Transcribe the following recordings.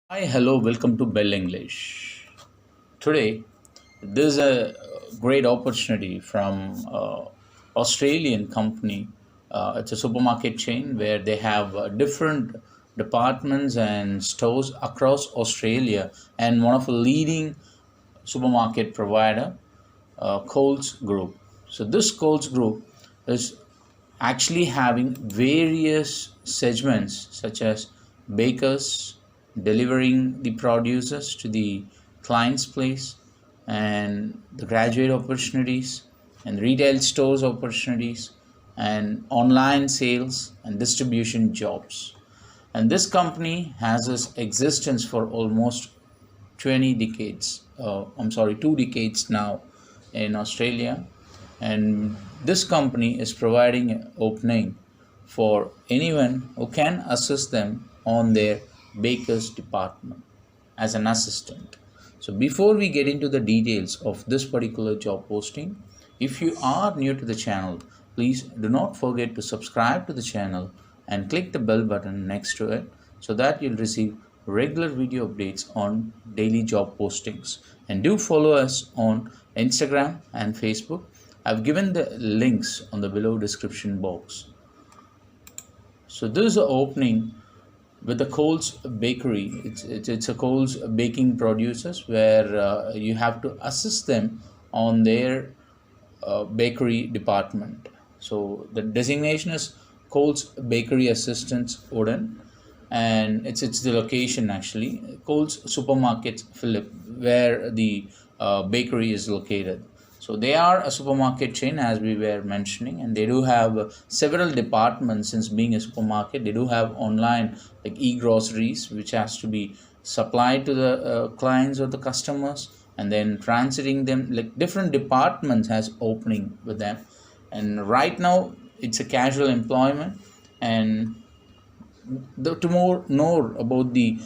Hi, hello, welcome to BEL English. Today, there's a great opportunity from Australian company. It's a supermarket chain where they have different departments and stores across Australia, and one of the leading supermarket provider, Coles Group. So this Coles Group is actually having various segments such as bakers delivering the produces to the client's place, and the graduate opportunities and retail stores opportunities and online sales and distribution jobs. And this company has its existence for almost 20 decades. I'm sorry, 2 decades now in Australia. And this company is providing an opening for anyone who can assist them on their baker's department as an assistant. So before we get into the details of this particular job posting, if you are new to the channel, please do not forget to subscribe to the channel and click the bell button next to it so that you'll receive regular video updates on daily job postings. And do follow us on Instagram and Facebook. I've given the links on the below description box. So this is an opening with the Coles Bakery. It's a Coles baking producers where you have to assist them on their bakery department. So the designation is Coles Bakery Assistants Odin, and it's the location actually Coles Supermarket Phillip, where the bakery is located. So they are a supermarket chain, as we were mentioning, and they do have several departments. Since being a supermarket, they do have online like e-groceries, which has to be supplied to the clients or the customers, and then transiting them. Like different departments has opening with them, and right now it's a casual employment. And to more know about the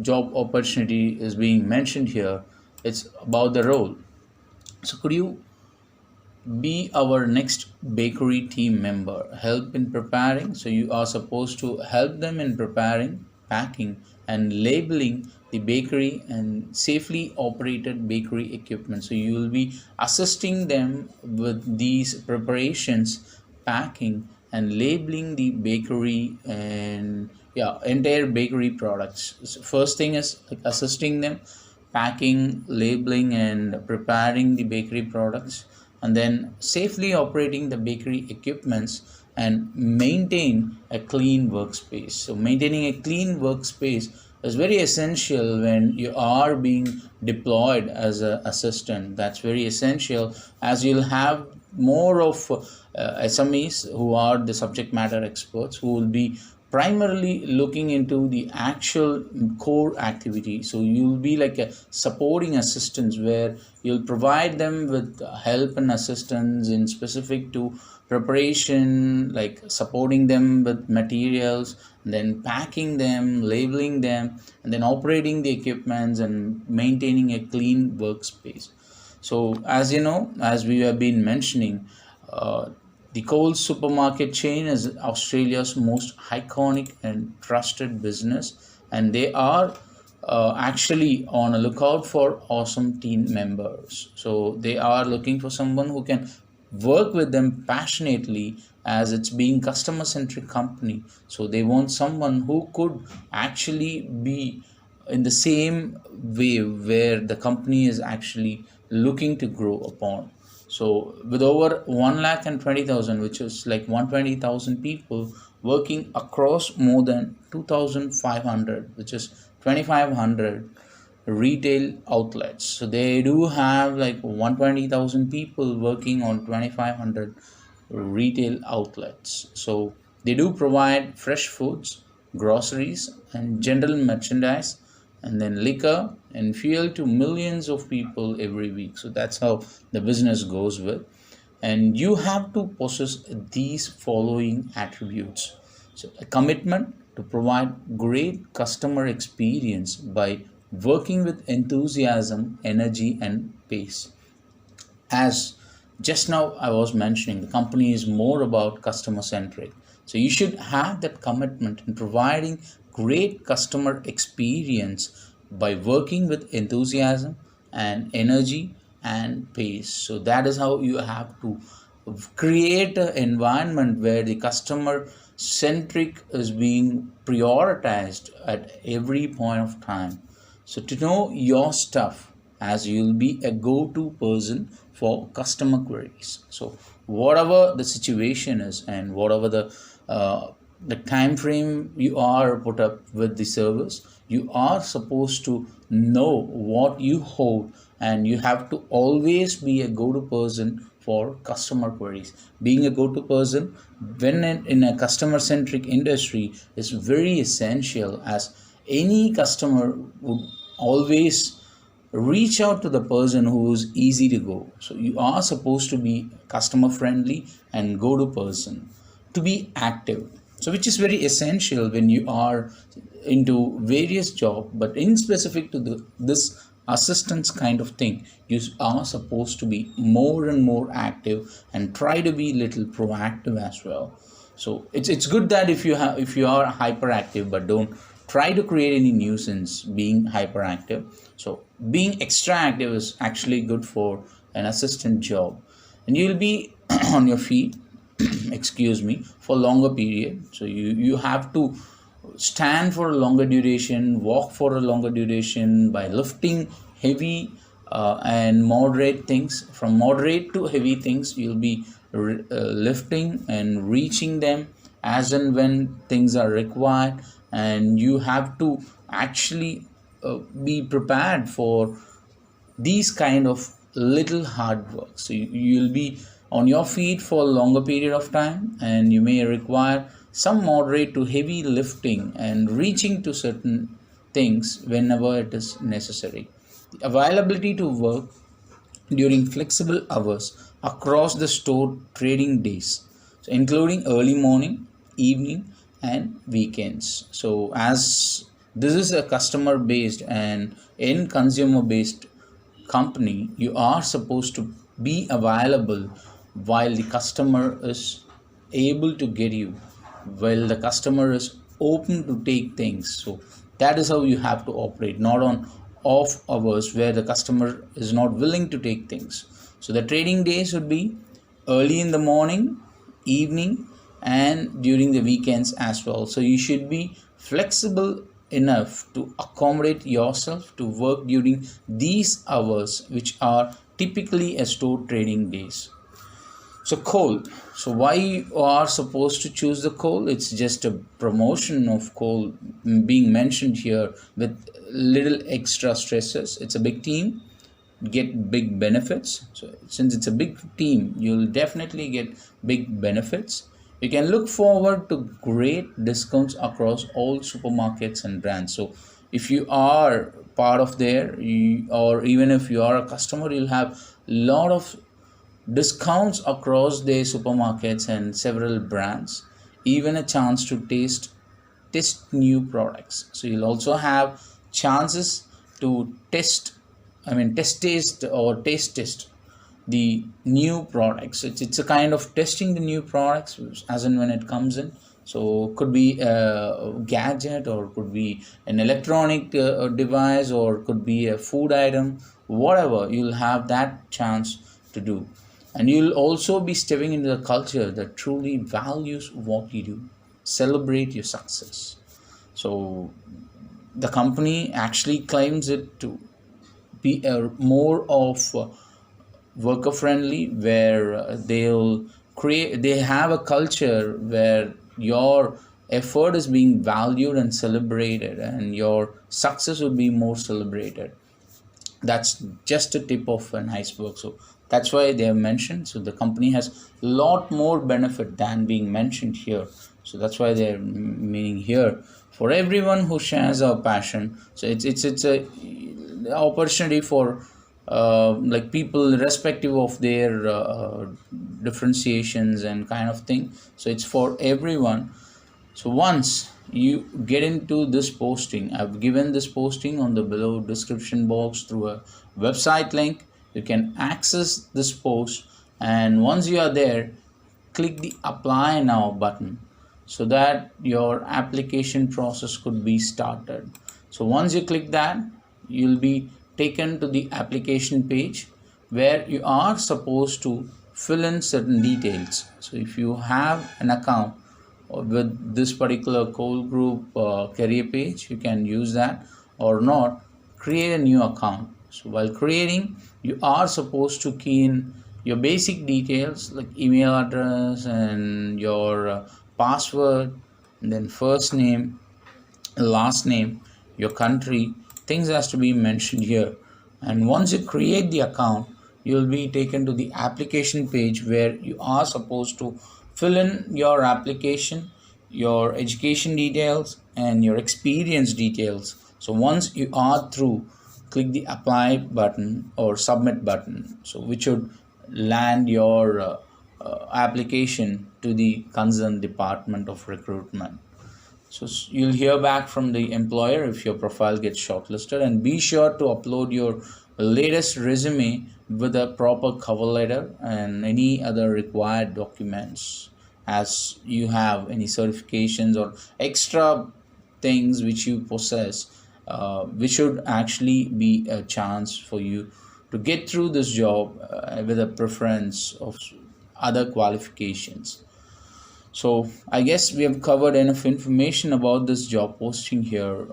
job opportunity is being mentioned here. It's about the role. So could you be our next bakery team member, help in preparing? So you are supposed to help them in preparing, packing and labeling the bakery and safely operated bakery equipment. So you will be assisting them with these preparations, packing and labeling the bakery and entire bakery products. So first thing is like assisting them packing, labeling and preparing the bakery products, and then safely operating the bakery equipments and maintain a clean workspace. So maintaining a clean workspace is very essential when you are being deployed as an assistant. That's very essential, as you'll have more of SMEs who are the subject matter experts, who will be primarily looking into the actual core activity. So you'll be like a supporting assistance, where you'll provide them with help and assistance in specific to preparation, like supporting them with materials, and then packing them, labeling them, and then operating the equipments and maintaining a clean workspace. So as you know, as we have been mentioning, the Coles supermarket chain is Australia's most iconic and trusted business, and they are actually on a lookout for awesome team members. So they are looking for someone who can work with them passionately, as it's being customer centric company. So they want someone who could actually be in the same way where the company is actually looking to grow upon. So with over 1,20,000, which is like 120,000 people working across more than 2,500, which is 2,500 retail outlets. So they do have like 120,000 people working on 2,500 retail outlets. So they do provide fresh foods, groceries and general merchandise, and then liquor and fuel to millions of people every week. So that's how the business goes with. And you have to possess these following attributes. So a commitment to provide great customer experience by working with enthusiasm, energy and pace. As just now I was mentioning, the company is more about customer centric. So you should have that commitment in providing great customer experience by working with enthusiasm and energy and pace. So that is how you have to create an environment where the customer centric is being prioritized at every point of time. So to know your stuff, as you'll be a go-to person for customer queries. So whatever the situation is and whatever the time frame you are put up with the service, you are supposed to know what you hold, and you have to always be a go-to person for customer queries. Being a go-to person when in a customer centric industry is very essential, as any customer would always reach out to the person who is easy to go. So you are supposed to be customer friendly and go to person, to be active, so which is very essential when you are into various job, but in specific to this assistance kind of thing, you are supposed to be more and more active and try to be little proactive as well. So it's good that if you are hyperactive, but don't try to create any nuisance being hyperactive. So being extra active is actually good for an assistant job, and you'll be on your feet excuse me, for longer period. So you have to stand for a longer duration, walk for a longer duration by lifting heavy and moderate things. From moderate to heavy things, you'll be lifting and reaching them as and when things are required, and you have to actually be prepared for these kind of little hard work. So you'll be on your feet for a longer period of time, and you may require some moderate to heavy lifting and reaching to certain things whenever it is necessary. The availability to work during flexible hours across the store trading days, so including early morning, evening, and weekends. So as this is a customer based and end consumer based company, you are supposed to be available while the customer is able to get you, while the customer is open to take things. So that is how you have to operate, not on off hours where the customer is not willing to take things. So the trading days would be early in the morning, evening, and during the weekends as well. So you should be flexible enough to accommodate yourself to work during these hours, which are typically a store trading days. So coal. So why you are supposed to choose the coal? It's just a promotion of coal being mentioned here with little extra stresses. It's a big team, get big benefits. So since it's a big team, you'll definitely get big benefits. You can look forward to great discounts across all supermarkets and brands. So if you are part of there, or even if you are a customer, you'll have a lot of discounts across their supermarkets and several brands, even a chance to test new products. So you'll also have chances to taste test the new products. It's a kind of testing the new products as and when it comes in. So could be a gadget, or could be an electronic device, or could be a food item, whatever. You'll have that chance to do, and you'll also be stepping into the culture that truly values what you do, celebrate your success. So the company actually claims it to be a more of worker friendly, where they have a culture where your effort is being valued and celebrated, and your success will be more celebrated. That's just a tip of an iceberg. So that's why they have mentioned. So the company has a lot more benefit than being mentioned here. So that's why they're meaning here for everyone who shares our passion. So it's a opportunity for like people irrespective of their differentiations and kind of thing. So it's for everyone. So once you get into this posting, I've given this posting on the below description box through a website link. You can access this post, and once you are there, click the apply now button. so that your application process could be started. So once you click that, you'll be taken to the application page where you are supposed to fill in certain details. So if you have an account with this particular coal group career page, you can use that, or not, create a new account. So while creating, you are supposed to key in your basic details like email address and your password, and then first name, last name, your country. Things has to be mentioned here. And once you create the account, you'll be taken to the application page where you are supposed to fill in your application, your education details, and your experience details. So once you are through, click the apply button or submit button, so which would land your application to the concerned department of recruitment. So you'll hear back from the employer if your profile gets shortlisted, and be sure to upload your latest resume with a proper cover letter and any other required documents, as you have any certifications or extra things which you possess, which should actually be a chance for you to get through this job with a preference of other qualifications. So I guess we have covered enough information about this job posting here.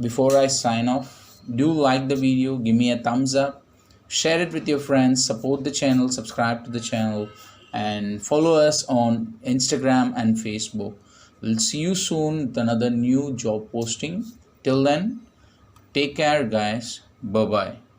Before I sign off, do like the video, give me a thumbs up, share it with your friends, support the channel, subscribe to the channel, and follow us on Instagram and Facebook. We'll see you soon with another new job posting. Till then, take care, guys. Bye bye.